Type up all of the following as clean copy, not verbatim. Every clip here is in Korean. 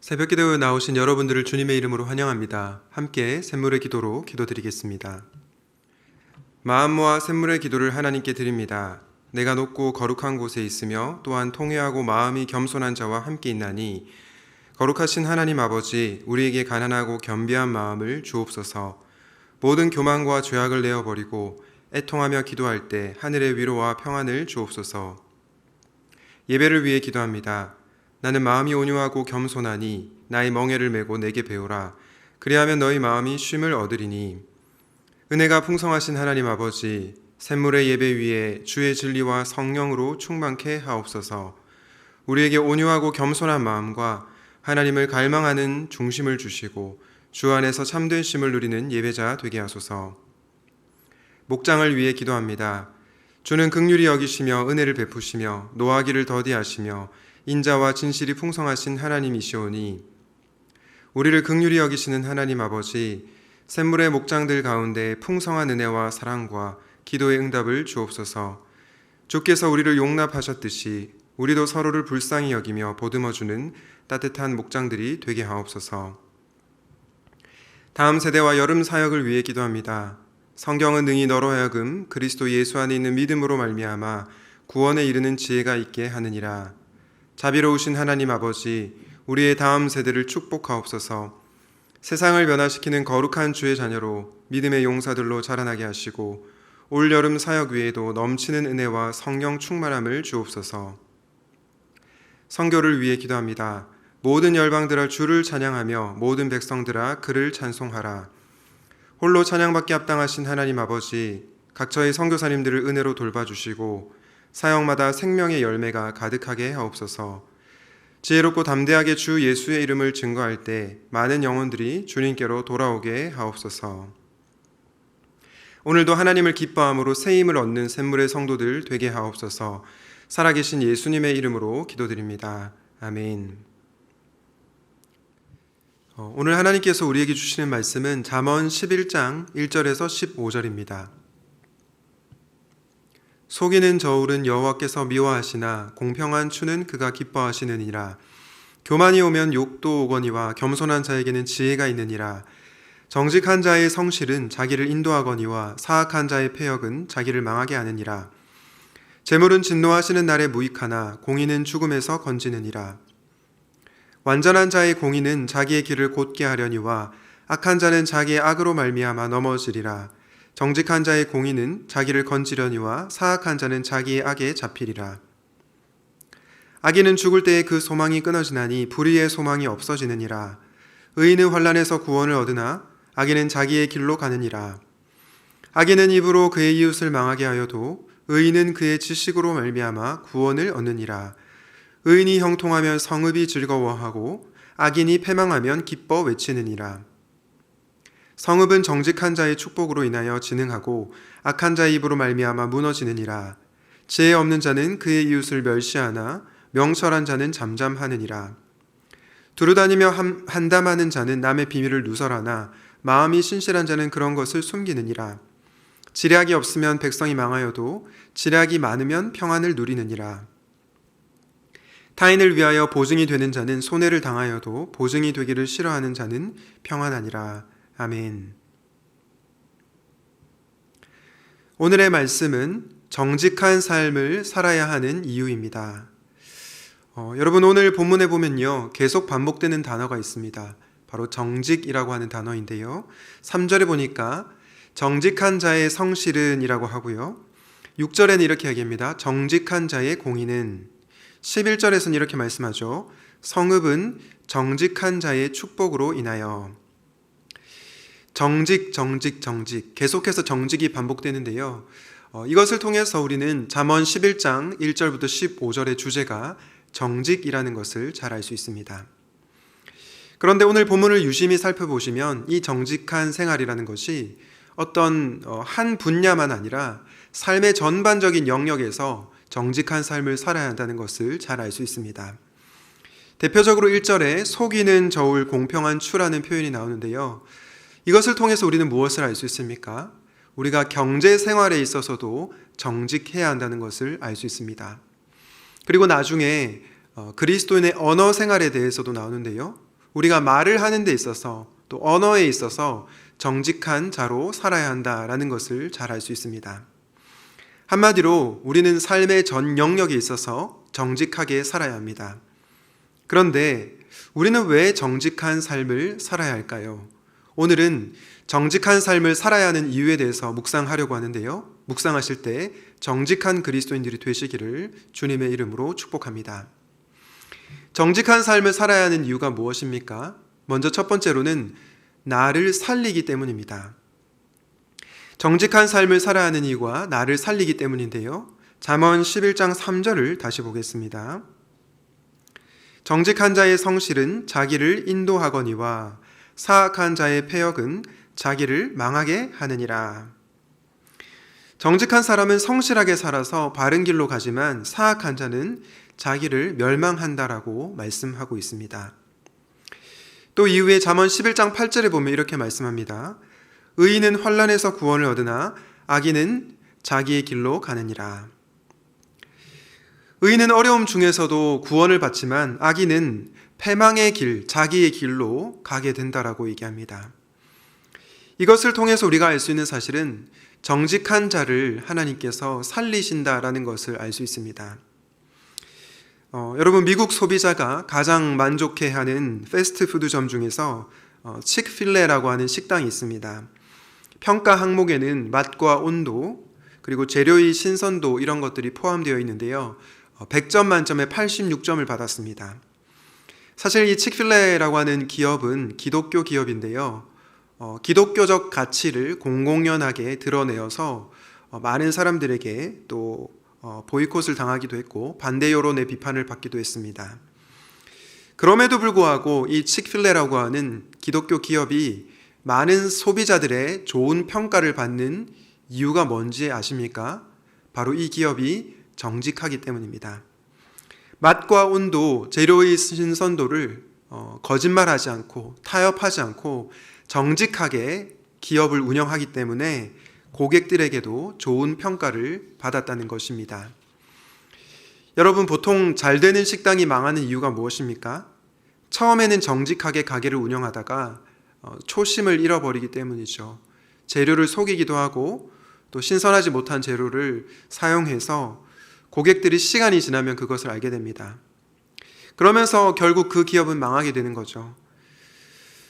새벽기도에 나오신 여러분들을 주님의 이름으로 환영합니다. 함께 샘물의 기도로 기도드리겠습니다. 마음 모아 샘물의 기도를 하나님께 드립니다. 내가 높고 거룩한 곳에 있으며 또한 통회하고 마음이 겸손한 자와 함께 있나니 거룩하신 하나님 아버지, 우리에게 가난하고 겸비한 마음을 주옵소서. 모든 교만과 죄악을 내어버리고 애통하며 기도할 때 하늘의 위로와 평안을 주옵소서. 예배를 위해 기도합니다. 나는 마음이 온유하고 겸손하니 나의 멍에를 메고 내게 배우라. 그리하면 너희 마음이 쉼을 얻으리니. 은혜가 풍성하신 하나님 아버지, 샘물의 예배 위에 주의 진리와 성령으로 충만케 하옵소서. 우리에게 온유하고 겸손한 마음과 하나님을 갈망하는 중심을 주시고 주 안에서 참된 쉼을 누리는 예배자 되게 하소서. 목장을 위해 기도합니다. 주는 긍휼히 여기시며 은혜를 베푸시며 노하기를 더디하시며 인자와 진실이 풍성하신 하나님이시오니 우리를 긍휼히 여기시는 하나님 아버지, 샘물의 목장들 가운데 풍성한 은혜와 사랑과 기도의 응답을 주옵소서. 주께서 우리를 용납하셨듯이 우리도 서로를 불쌍히 여기며 보듬어주는 따뜻한 목장들이 되게 하옵소서. 다음 세대와 여름 사역을 위해 기도합니다. 성경은 능히 너로 하여금 그리스도 예수 안에 있는 믿음으로 말미암아 구원에 이르는 지혜가 있게 하느니라. 자비로우신 하나님 아버지, 우리의 다음 세대를 축복하옵소서. 세상을 변화시키는 거룩한 주의 자녀로 믿음의 용사들로 자라나게 하시고 올 여름 사역 위에도 넘치는 은혜와 성령 충만함을 주옵소서. 선교를 위해 기도합니다. 모든 열방들아 주를 찬양하며 모든 백성들아 그를 찬송하라. 홀로 찬양받기 합당하신 하나님 아버지, 각처의 선교사님들을 은혜로 돌봐주시고 사역마다 생명의 열매가 가득하게 하옵소서. 지혜롭고 담대하게 주 예수의 이름을 증거할 때 많은 영혼들이 주님께로 돌아오게 하옵소서. 오늘도 하나님을 기뻐함으로 새 힘을 얻는 샘물의 성도들 되게 하옵소서. 살아계신 예수님의 이름으로 기도드립니다. 아멘. 오늘 하나님께서 우리에게 주시는 말씀은 잠언 11장 1절에서 15절입니다. 속이는 저울은 여호와께서 미워하시나 공평한 추는 그가 기뻐하시느니라. 교만이 오면 욕도 오거니와 겸손한 자에게는 지혜가 있느니라. 정직한 자의 성실은 자기를 인도하거니와 사악한 자의 패역은 자기를 망하게 하느니라. 재물은 진노하시는 날에 무익하나 공의는 죽음에서 건지느니라. 완전한 자의 공의는 자기의 길을 곧게 하려니와 악한 자는 자기의 악으로 말미암아 넘어지리라. 정직한 자의 공의는 자기를 건지려니와 사악한 자는 자기의 악에 잡히리라. 악인은 죽을 때에 그 소망이 끊어지나니 불의의 소망이 없어지느니라. 의인은 환난에서 구원을 얻으나 악인은 자기의 길로 가느니라. 악인은 입으로 그의 이웃을 망하게 하여도 의인은 그의 지식으로 말미암아 구원을 얻느니라. 의인이 형통하면 성읍이 즐거워하고 악인이 패망하면 기뻐 외치느니라. 성읍은 정직한 자의 축복으로 인하여 진흥하고 악한 자의 입으로 말미암아 무너지느니라. 지혜 없는 자는 그의 이웃을 멸시하나 명철한 자는 잠잠하느니라. 두루다니며 한담하는 자는 남의 비밀을 누설하나 마음이 신실한 자는 그런 것을 숨기느니라. 지략이 없으면 백성이 망하여도 지략이 많으면 평안을 누리느니라. 타인을 위하여 보증이 되는 자는 손해를 당하여도 보증이 되기를 싫어하는 자는 평안하니라. 아멘. 오늘의 말씀은 정직한 삶을 살아야 하는 이유입니다. 여러분, 오늘 본문에 보면요, 계속 반복되는 단어가 있습니다. 바로 정직이라고 하는 단어인데요. 3절에 보니까 정직한 자의 성실은 이라고 하고요. 6절에는 이렇게 얘기합니다. 정직한 자의 공의는. 11절에서는 이렇게 말씀하죠. 성읍은 정직한 자의 축복으로 인하여. 정직. 계속해서 정직이 반복되는데요. 이것을 통해서 우리는 잠언 11장 1절부터 15절의 주제가 정직이라는 것을 잘 알 수 있습니다. 그런데 오늘 본문을 유심히 살펴보시면 이 정직한 생활이라는 것이 어떤 한 분야만 아니라 삶의 전반적인 영역에서 정직한 삶을 살아야 한다는 것을 잘 알 수 있습니다. 대표적으로 1절에 속이는 저울 공평한 추라는 표현이 나오는데요. 이것을 통해서 우리는 무엇을 알 수 있습니까? 우리가 경제 생활에 있어서도 정직해야 한다는 것을 알 수 있습니다. 그리고 나중에 그리스도인의 언어 생활에 대해서도 나오는데요. 우리가 말을 하는 데 있어서 또 언어에 있어서 정직한 자로 살아야 한다라는 것을 잘 알 수 있습니다. 한마디로 우리는 삶의 전 영역에 있어서 정직하게 살아야 합니다. 그런데 우리는 왜 정직한 삶을 살아야 할까요? 오늘은 정직한 삶을 살아야 하는 이유에 대해서 묵상하려고 하는데요. 묵상하실 때 정직한 그리스도인들이 되시기를 주님의 이름으로 축복합니다. 정직한 삶을 살아야 하는 이유가 무엇입니까? 먼저 첫 번째로는 나를 살리기 때문입니다. 정직한 삶을 살아야 하는 이유가 나를 살리기 때문인데요. 잠언 11장 3절을 다시 보겠습니다. 정직한 자의 성실은 자기를 인도하거니와 사악한 자의 패역은 자기를 망하게 하느니라. 정직한 사람은 성실하게 살아서 바른 길로 가지만 사악한 자는 자기를 멸망한다라고 말씀하고 있습니다. 또 이후에 잠언 11장 8절에 보면 이렇게 말씀합니다. 의인은 환난에서 구원을 얻으나 악인은 자기의 길로 가느니라. 의인은 어려움 중에서도 구원을 받지만 악인은 패망의 길, 자기의 길로 가게 된다라고 얘기합니다. 이것을 통해서 우리가 알 수 있는 사실은 정직한 자를 하나님께서 살리신다라는 것을 알 수 있습니다. 여러분, 미국 소비자가 가장 만족해하는 패스트푸드점 중에서 칙필레라고 하는 식당이 있습니다. 평가 항목에는 맛과 온도, 그리고 재료의 신선도 이런 것들이 포함되어 있는데요. 100점 만점에 86점을 받았습니다. 사실 이 칙필레라고 하는 기업은 기독교 기업인데요. 기독교적 가치를 공공연하게 드러내어서 많은 사람들에게 또 보이콧을 당하기도 했고 반대 여론의 비판을 받기도 했습니다. 그럼에도 불구하고 이 칙필레라고 하는 기독교 기업이 많은 소비자들의 좋은 평가를 받는 이유가 뭔지 아십니까? 바로 이 기업이 정직하기 때문입니다. 맛과 온도, 재료의 신선도를 거짓말하지 않고 타협하지 않고 정직하게 기업을 운영하기 때문에 고객들에게도 좋은 평가를 받았다는 것입니다. 여러분, 보통 잘 되는 식당이 망하는 이유가 무엇입니까? 처음에는 정직하게 가게를 운영하다가 초심을 잃어버리기 때문이죠. 재료를 속이기도 하고 또 신선하지 못한 재료를 사용해서 고객들이 시간이 지나면 그것을 알게 됩니다. 그러면서 결국 그 기업은 망하게 되는 거죠.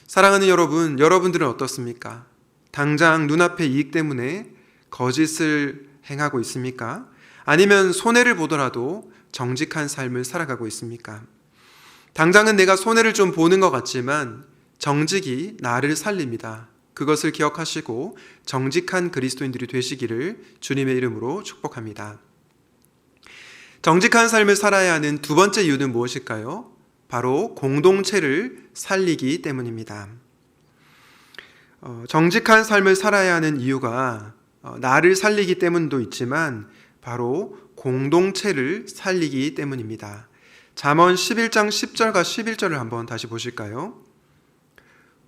사랑하는 여러분, 여러분들은 어떻습니까? 당장 눈앞의 이익 때문에 거짓을 행하고 있습니까? 아니면 손해를 보더라도 정직한 삶을 살아가고 있습니까? 당장은 내가 손해를 좀 보는 것 같지만 정직이 나를 살립니다. 그것을 기억하시고 정직한 그리스도인들이 되시기를 주님의 이름으로 축복합니다. 정직한 삶을 살아야 하는 두 번째 이유는 무엇일까요? 바로 공동체를 살리기 때문입니다. 정직한 삶을 살아야 하는 이유가 나를 살리기 때문도 있지만 바로 공동체를 살리기 때문입니다. 잠언 11장 10절과 11절을 한번 다시 보실까요?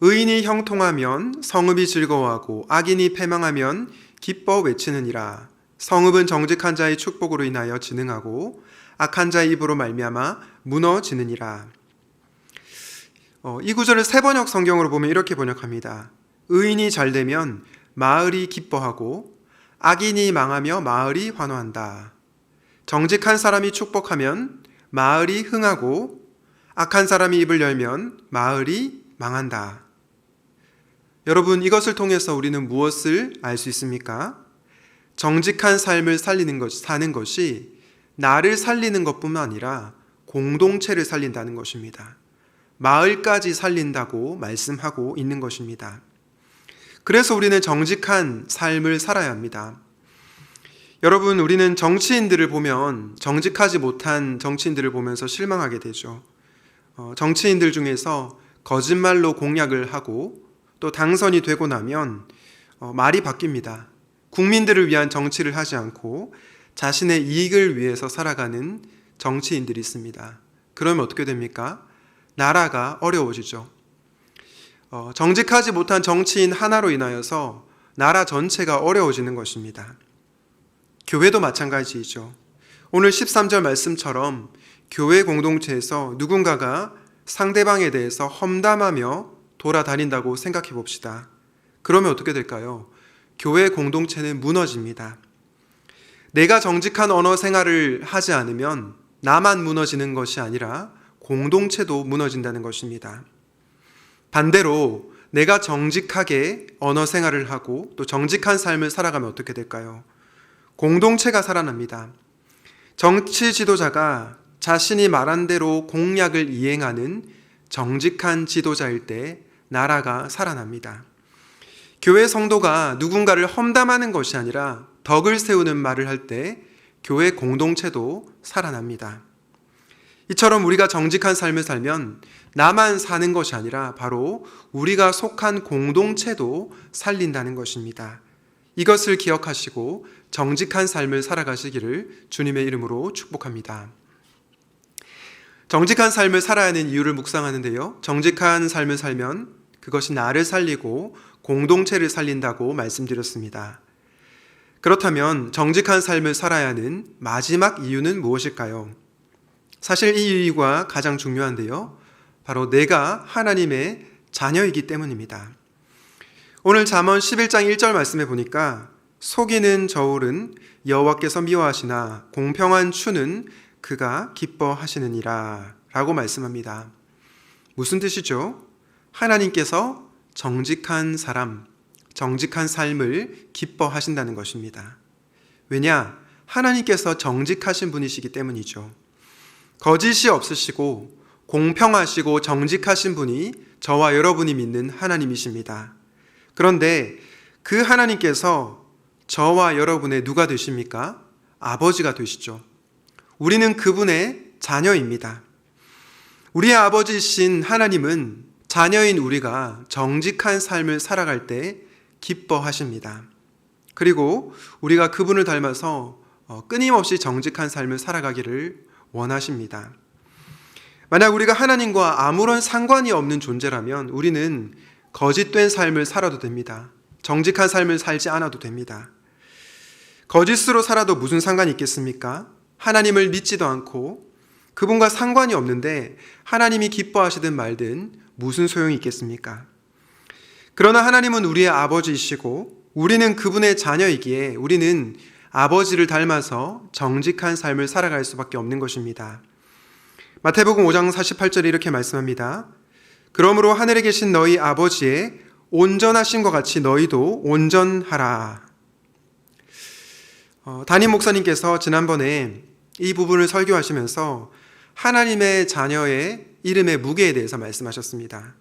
의인이 형통하면 성읍이 즐거워하고 악인이 패망하면 기뻐 외치느니라. 성읍은 정직한 자의 축복으로 인하여 진흥하고 악한 자의 입으로 말미암아 무너지느니라. 이 구절을 세번역 성경으로 보면 이렇게 번역합니다. 의인이 잘 되면 마을이 기뻐하고 악인이 망하며 마을이 환호한다. 정직한 사람이 축복하면 마을이 흥하고 악한 사람이 입을 열면 마을이 망한다. 여러분, 이것을 통해서 우리는 무엇을 알 수 있습니까? 정직한 삶을 사는 것이 나를 살리는 것뿐만 아니라 공동체를 살린다는 것입니다. 마을까지 살린다고 말씀하고 있는 것입니다. 그래서 우리는 정직한 삶을 살아야 합니다. 여러분, 우리는 정치인들을 보면 정직하지 못한 정치인들을 보면서 실망하게 되죠. 정치인들 중에서 거짓말로 공약을 하고 또 당선이 되고 나면 말이 바뀝니다. 국민들을 위한 정치를 하지 않고 자신의 이익을 위해서 살아가는 정치인들이 있습니다. 그러면 어떻게 됩니까? 나라가 어려워지죠. 정직하지 못한 정치인 하나로 인하여서 나라 전체가 어려워지는 것입니다. 교회도 마찬가지이죠. 오늘 13절 말씀처럼 교회 공동체에서 누군가가 상대방에 대해서 험담하며 돌아다닌다고 생각해 봅시다. 그러면 어떻게 될까요? 교회 공동체는 무너집니다. 내가 정직한 언어 생활을 하지 않으면 나만 무너지는 것이 아니라 공동체도 무너진다는 것입니다. 반대로 내가 정직하게 언어 생활을 하고 또 정직한 삶을 살아가면 어떻게 될까요? 공동체가 살아납니다. 정치 지도자가 자신이 말한 대로 공약을 이행하는 정직한 지도자일 때 나라가 살아납니다. 교회 성도가 누군가를 험담하는 것이 아니라 덕을 세우는 말을 할 때 교회 공동체도 살아납니다. 이처럼 우리가 정직한 삶을 살면 나만 사는 것이 아니라 바로 우리가 속한 공동체도 살린다는 것입니다. 이것을 기억하시고 정직한 삶을 살아가시기를 주님의 이름으로 축복합니다. 정직한 삶을 살아야 하는 이유를 묵상하는데요. 정직한 삶을 살면 그것이 나를 살리고 공동체를 살린다고 말씀드렸습니다. 그렇다면 정직한 삶을 살아야 하는 마지막 이유는 무엇일까요? 사실 이 이유가 가장 중요한데요. 바로 내가 하나님의 자녀이기 때문입니다. 오늘 잠언 11장 1절 말씀에 보니까 속이는 저울은 여호와께서 미워하시나 공평한 추는 그가 기뻐하시느니라 라고 말씀합니다. 무슨 뜻이죠? 하나님께서 정직한 사람, 정직한 삶을 기뻐하신다는 것입니다. 왜냐? 하나님께서 정직하신 분이시기 때문이죠. 거짓이 없으시고 공평하시고 정직하신 분이 저와 여러분이 믿는 하나님이십니다. 그런데 그 하나님께서 저와 여러분의 누가 되십니까? 아버지가 되시죠. 우리는 그분의 자녀입니다. 우리의 아버지이신 하나님은 자녀인 우리가 정직한 삶을 살아갈 때 기뻐하십니다. 그리고 우리가 그분을 닮아서 끊임없이 정직한 삶을 살아가기를 원하십니다. 만약 우리가 하나님과 아무런 상관이 없는 존재라면 우리는 거짓된 삶을 살아도 됩니다. 정직한 삶을 살지 않아도 됩니다. 거짓으로 살아도 무슨 상관이 있겠습니까? 하나님을 믿지도 않고 그분과 상관이 없는데 하나님이 기뻐하시든 말든 무슨 소용이 있겠습니까? 그러나 하나님은 우리의 아버지이시고 우리는 그분의 자녀이기에 우리는 아버지를 닮아서 정직한 삶을 살아갈 수밖에 없는 것입니다. 마태복음 5장 48절에 이렇게 말씀합니다. 그러므로 하늘에 계신 너희 아버지의 온전하신 것 같이 너희도 온전하라. 담임 목사님께서 지난번에 이 부분을 설교하시면서 하나님의 자녀의 이름의 무게에 대해서 말씀하셨습니다.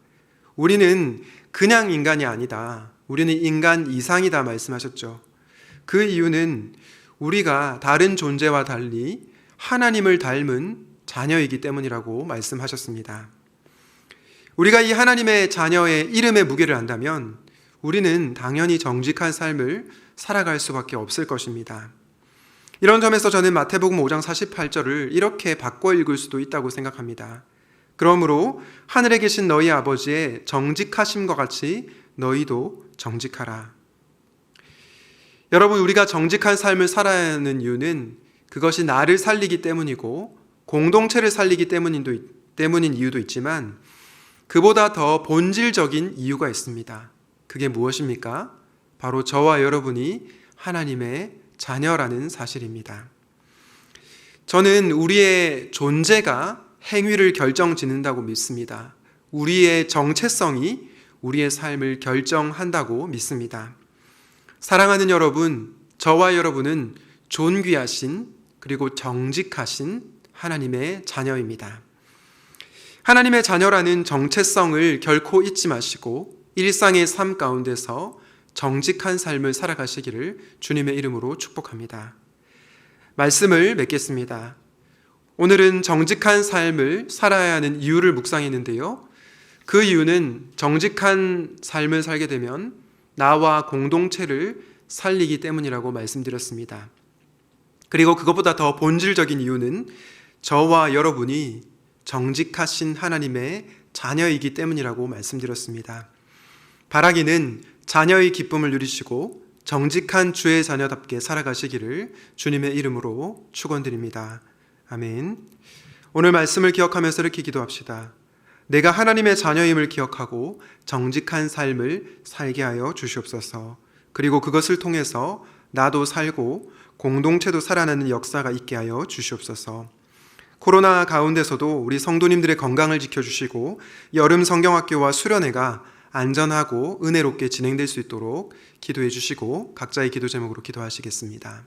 우리는 그냥 인간이 아니다. 우리는 인간 이상이다 말씀하셨죠. 그 이유는 우리가 다른 존재와 달리 하나님을 닮은 자녀이기 때문이라고 말씀하셨습니다. 우리가 이 하나님의 자녀의 이름의 무게를 안다면 우리는 당연히 정직한 삶을 살아갈 수밖에 없을 것입니다. 이런 점에서 저는 마태복음 5장 48절을 이렇게 바꿔 읽을 수도 있다고 생각합니다. 그러므로 하늘에 계신 너희 아버지의 정직하심과 같이 너희도 정직하라. 여러분, 우리가 정직한 삶을 살아야 하는 이유는 그것이 나를 살리기 때문이고 공동체를 살리기 때문인 이유도 있지만 그보다 더 본질적인 이유가 있습니다. 그게 무엇입니까? 바로 저와 여러분이 하나님의 자녀라는 사실입니다. 저는 우리의 존재가 행위를 결정짓는다고 믿습니다. 우리의 정체성이 우리의 삶을 결정한다고 믿습니다. 사랑하는 여러분, 저와 여러분은 존귀하신 그리고 정직하신 하나님의 자녀입니다. 하나님의 자녀라는 정체성을 결코 잊지 마시고 일상의 삶 가운데서 정직한 삶을 살아가시기를 주님의 이름으로 축복합니다. 말씀을 맺겠습니다. 오늘은 정직한 삶을 살아야 하는 이유를 묵상했는데요. 그 이유는 정직한 삶을 살게 되면 나와 공동체를 살리기 때문이라고 말씀드렸습니다. 그리고 그것보다 더 본질적인 이유는 저와 여러분이 정직하신 하나님의 자녀이기 때문이라고 말씀드렸습니다. 바라기는 자녀의 기쁨을 누리시고 정직한 주의 자녀답게 살아가시기를 주님의 이름으로 축원드립니다. 아멘. 오늘 말씀을 기억하면서 이렇게 기도합시다. 내가 하나님의 자녀임을 기억하고 정직한 삶을 살게 하여 주시옵소서. 그리고 그것을 통해서 나도 살고 공동체도 살아나는 역사가 있게 하여 주시옵소서. 코로나 가운데서도 우리 성도님들의 건강을 지켜주시고 여름 성경학교와 수련회가 안전하고 은혜롭게 진행될 수 있도록 기도해 주시고 각자의 기도 제목으로 기도하시겠습니다.